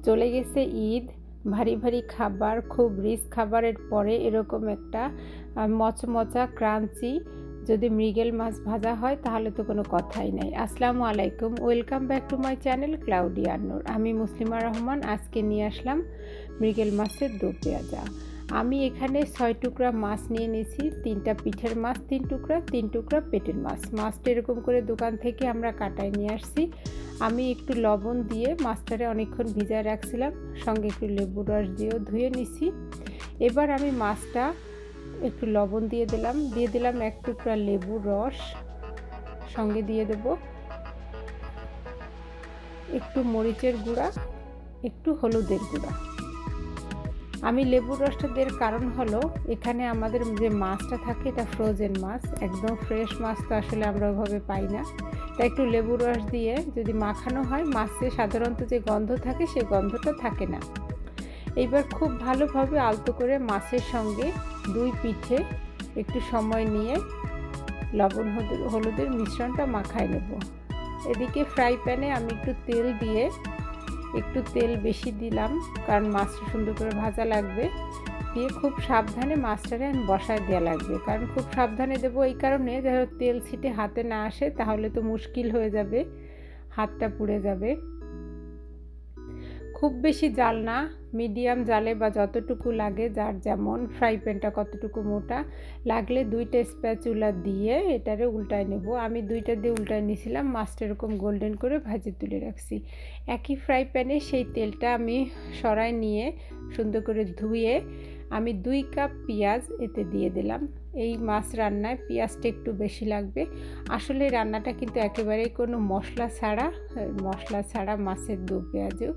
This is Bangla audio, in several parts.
চলে গেছে ঈদ, ভারী ভারী খাবার, খুব রিচ খাবারের পরে এরকম একটা মচমচা ক্রাঞ্চি যদি মৃগেল মাছ ভাজা হয় তাহলে তো কোনো কথাই নাই। আসসালামু আলাইকুম, welcome back to my channel ক্লাউডি আন্নুর। আমি মুসলিমা রহমান। আজকে নিয়ে আসলাম মৃগেল মাছের দো পেঁয়াজা। আমি এখানে 6 টুকরা মাছ নিয়ে নিয়েছি, 3টা পিঠের মাছ 3 টুকরা, 3 টুকরা পেটের মাছ। মাছটা এরকম করে দোকান থেকে আমরা কাটায় নিয়ে আসছি। আমি একটু লবণ দিয়ে মাছটারে অনেকক্ষণ ভিজায় রাখছিলাম, সঙ্গে একটু লেবুর রস দিয়েও ধুয়ে নিছি। এবার আমি মাছটা একটু লবণ দিয়ে দিলাম 1 টুকরা লেবুর রস, সঙ্গে দিয়ে দেব একটু মরিচের গুঁড়া, একটু হলুদের গুঁড়া। আমি লেবুর রসটা দেওয়ার কারণ হলো এখানে আমাদের যে মাছটা থাকে এটা ফ্রোজেন মাছ, একদম ফ্রেশ মাছ তো আসলে আমরা ওইভাবে পাই না। তাই একটু লেবুর রস দিয়ে যদি মাখানো হয় মাছে সাধারণত যে গন্ধ থাকে সেই গন্ধটা থাকে না। এইবার খুব ভালোভাবে আলতো করে মাছের সঙ্গে 2 পিঠে একটু সময় নিয়ে লবণ হলুদের মিশ্রণটা মাখায় নেব। এদিকে ফ্রাই প্যানে আমি একটু তেল বেশি দিলাম, কারণ মাছটা সুন্দর করে ভাজা লাগবে। দিয়ে খুব সাবধানে মাছটারে আমি বসায় দেওয়া লাগবে, কারণ খুব সাবধানে দেবো এই কারণে যেন তেল ছিটে হাতে না আসে, তাহলে তো মুশকিল হয়ে যাবে, হাতটা পুড়ে যাবে। খুব বেশি জাল না, মিডিয়াম জালে বা যতটুকু লাগে, যার যেমন ফ্রাই প্যানটা কতটুকু মোটা লাগলে 2টা স্প্যাচুলা দিয়ে এটারে উল্টায় নেব। আমি 2টা দিয়ে উল্টায় নিয়েছিলাম, মাছটা এরকম গোল্ডেন করে ভাজে তুলে রাখছি। একই ফ্রাই প্যানে সেই তেলটা আমি সরাই নিয়ে সুন্দর করে ধুয়ে আমি 2 কাপ পেঁয়াজ এতে দিয়ে দিলাম। এই মাছ রান্নায় পেঁয়াজটা একটু বেশি লাগবে। আসলে রান্নাটা কিন্তু একেবারেই কোনো মশলা ছাড়া মাছের দো পেঁয়াজও।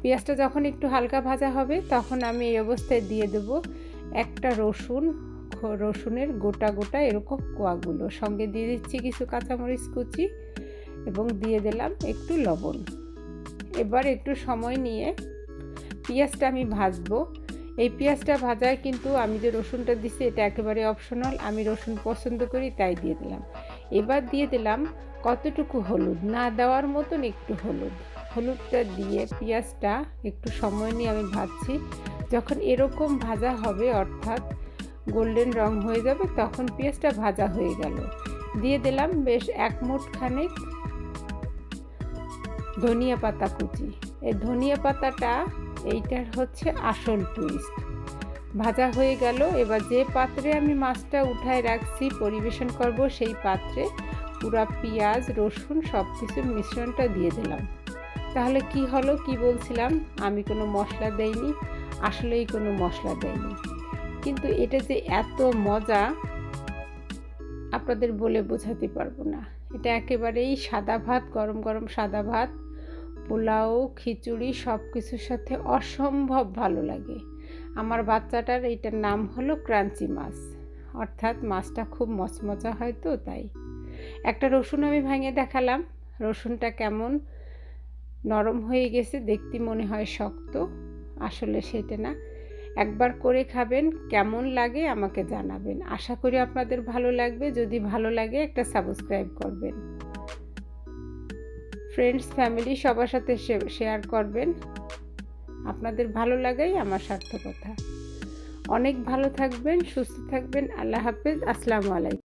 পেঁয়াজটা যখন একটু হালকা ভাজা হবে তখন আমি এই অবস্থায় দিয়ে দেব একটা রসুনের গোটা এরকম কোয়াগুলো, সঙ্গে দিয়ে দিচ্ছি কিছু কাঁচামরিচ কুচি এবং দিয়ে দিলাম একটু লবণ। এবার একটু সময় নিয়ে পেঁয়াজটা আমি ভাজবো। এই পেঁয়াজটা ভাজায় কিন্তু আমি যে রসুনটা দিচ্ছি এটা একেবারে অপশনাল, আমি রসুন পছন্দ করি তাই দিয়ে দিলাম। এবার দিয়ে দিলাম কতটুকু হলুদ, না দেওয়ার মতন একটু হলুদটা দিয়ে পেঁয়াজটা একটু সময় নিয়ে আমি ভাজছি। যখন এরকম ভাজা হবে অর্থাৎ গোল্ডেন রং হয়ে যাবে তখন পেঁয়াজটা ভাজা হয়ে গেল। দিয়ে দিলাম বেশ 1 মুঠ খানেক ধনিয়া পাতা কুচি। এই ধনিয়া পাতাটা এইটার হচ্ছে আসল টুইস্ট। ভাজা হয়ে গেল। এবার যে পাত্রে আমি মাছটা উঠায় রাখছি পরিবেশন করব সেই পাত্রে পুরা পেঁয়াজ রসুন সব কিছুর মিশ্রণটা দিয়ে দিলাম। তাহলে কি হলো, কি বলছিলাম আমি কোনো মশলা দেইনি, আসলেই কোনো মশলা দেইনি, কিন্তু এটা যে এত মজা আপনাদের বলে বোঝাতে পারবো না। এটা একেবারেই সাদা ভাত, গরম গরম সাদা ভাত, পোলাও, খিচুড়ি সব কিছুর সাথে অসম্ভব ভালো লাগে। আমার বাচ্চাটার এইটার নাম হলো ক্রাঞ্চি মাছ, অর্থাৎ মাছটা খুব মচমচা হয় তো তাই। একটা রসুন আমি ভেঙে দেখালাম, রসুনটা কেমন নরম হয়ে গেছে, দেখতে মনে হয় শক্ত, আসলে সেটা না। একবার করে খাবেন, কেমন লাগে আমাকে জানাবেন। আশা করি আপনাদের ভালো লাগবে। যদি ভালো লাগে একটা সাবস্ক্রাইব করবেন, ফ্রেন্ডস ফ্যামিলি সবার সাথে শেয়ার করবেন। আপনাদের ভালো লাগাই আমার সার্থকতা। অনেক ভালো থাকবেন, সুস্থ থাকবেন। আল্লাহ হাফেজ, আসসালামু আলাইকুম।